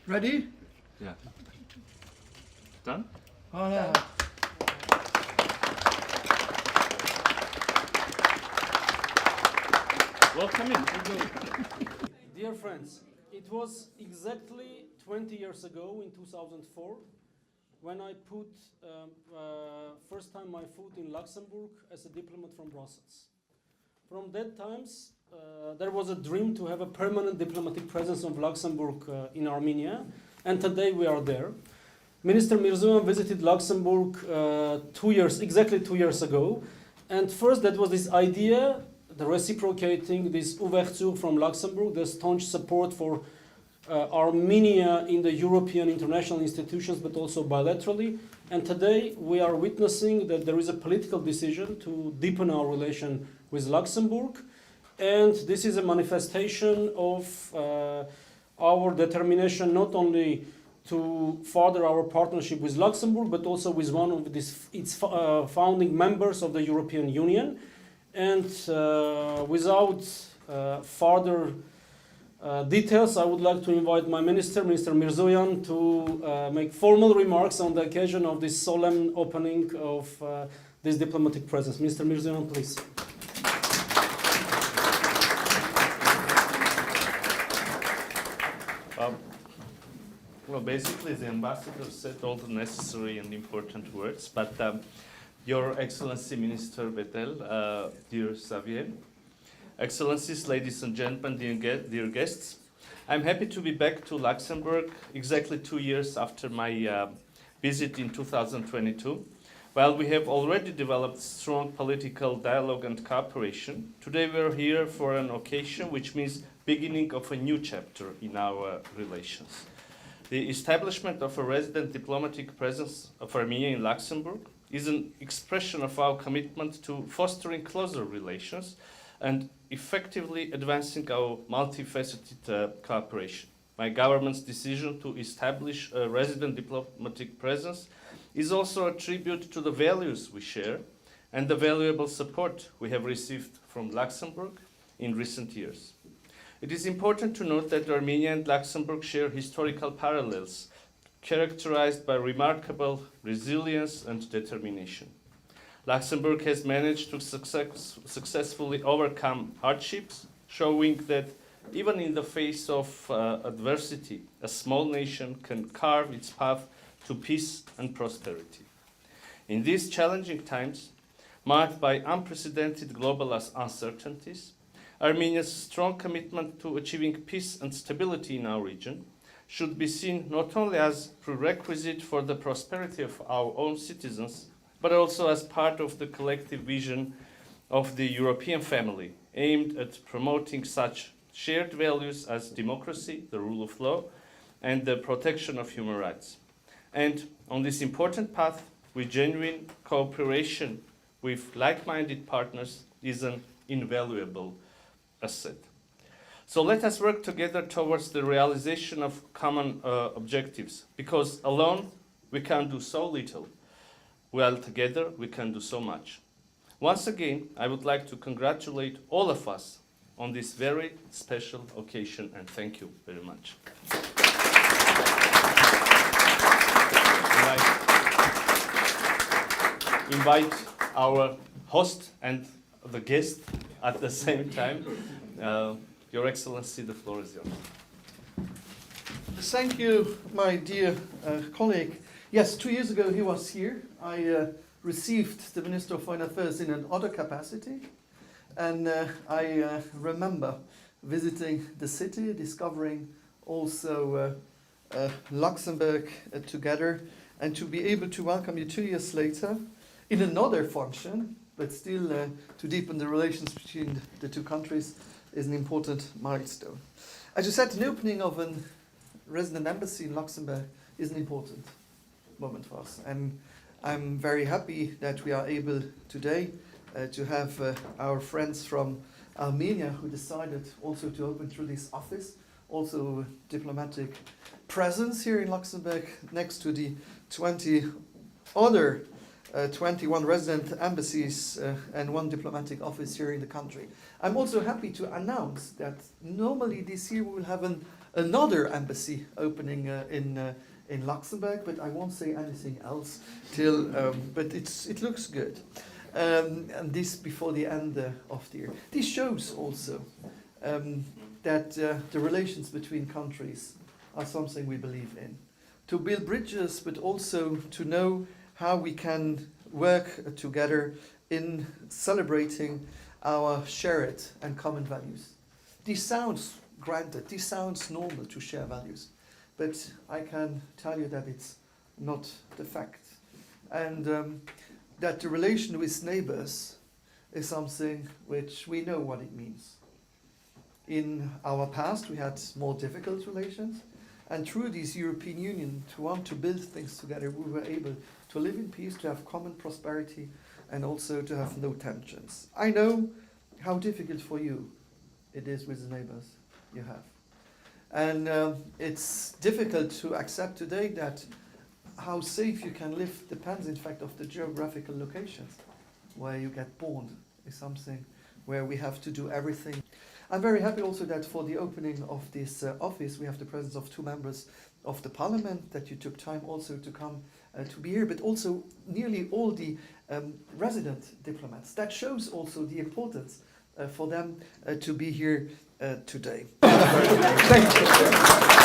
Ready? Yeah. Done? Oh, yeah. Welcome in. Dear friends, it was exactly 20 years ago in 2004 when I put first time my foot in Luxembourg as a diplomat from Brussels. From that times, there was a dream to have a permanent diplomatic presence of Luxembourg in Armenia, and today we are there. Minister Mիրզոյան visited Luxembourg exactly 2 years ago, and first that was this idea, the reciprocating this ouverture from Luxembourg, the staunch support for Armenia in the European international institutions, but also bilaterally. And today we are witnessing that there is a political decision to deepen our relation with Luxembourg. And this is a manifestation of our determination not only to further our partnership with Luxembourg, but also with one of its founding members of the European Union. And without further details, I would like to invite my Minister Mիրզոյան, to make formal remarks on the occasion of this solemn opening of this diplomatic presence. Mr. Mիրզոյան, please. Well, basically, the ambassador said all the necessary and important words, but Your Excellency Minister Bettel, dear Xavier, Excellencies, ladies and gentlemen, dear guests, I'm happy to be back to Luxembourg exactly 2 years after my visit in 2022. While we have already developed strong political dialogue and cooperation, today we're here for an occasion which means beginning of a new chapter in our relations. The establishment of a resident diplomatic presence of Armenia in Luxembourg is an expression of our commitment to fostering closer relations and effectively advancing our multifaceted cooperation. My government's decision to establish a resident diplomatic presence is also a tribute to the values we share and the valuable support we have received from Luxembourg in recent years. It is important to note that Armenia and Luxembourg share historical parallels characterized by remarkable resilience and determination. Luxembourg has managed to successfully overcome hardships, showing that even in the face of adversity, a small nation can carve its path to peace and prosperity. In these challenging times, marked by unprecedented global uncertainties, Armenia's strong commitment to achieving peace and stability in our region should be seen not only as prerequisite for the prosperity of our own citizens, but also as part of the collective vision of the European family, aimed at promoting such shared values as democracy, the rule of law, and the protection of human rights. And on this important path, with genuine cooperation with like-minded partners is an invaluable asset. So let us work together towards the realization of common objectives, because alone we can do so little, while together we can do so much. Once again, I would like to congratulate all of us on this very special occasion, and thank you very much. Invite our host and the guest at the same time. Your Excellency, the floor is yours. Thank you, my dear colleague. Yes, 2 years ago he was here. I received the Minister of Foreign Affairs in another capacity, and I remember visiting the city, discovering also Luxembourg together, and to be able to welcome you 2 years later in another function, but still to deepen the relations between the two countries is an important milestone. As you said, the opening of a resident embassy in Luxembourg is an important moment for us. And I'm very happy that we are able today to have our friends from Armenia who decided also to open through this office, also diplomatic presence here in Luxembourg next to the 21 resident embassies and 1 diplomatic office here in the country. I'm also happy to announce that normally this year we will have an another embassy opening in Luxembourg, but I won't say anything else till. But it looks good, and this before the end of the year. This shows also that the relations between countries are something we believe in. To build bridges, but also to know how we can work together in celebrating our shared and common values. This sounds granted, this sounds normal to share values, but I can tell you that it's not the fact. And that the relation with neighbors is something which we know what it means. In our past, we had more difficult relations, and through this European Union, to want to build things together, we were able to live in peace, to have common prosperity, and also to have no tensions. I know how difficult for you it is with the neighbors you have. And it's difficult to accept today that how safe you can live depends, in fact, of the geographical locations where you get born is something where we have to do everything. I'm very happy also that for the opening of this office, we have the presence of 2 members of the parliament, that you took time also to come to be here, but also nearly all the resident diplomats. That shows also the importance for them to be here today. Thank you.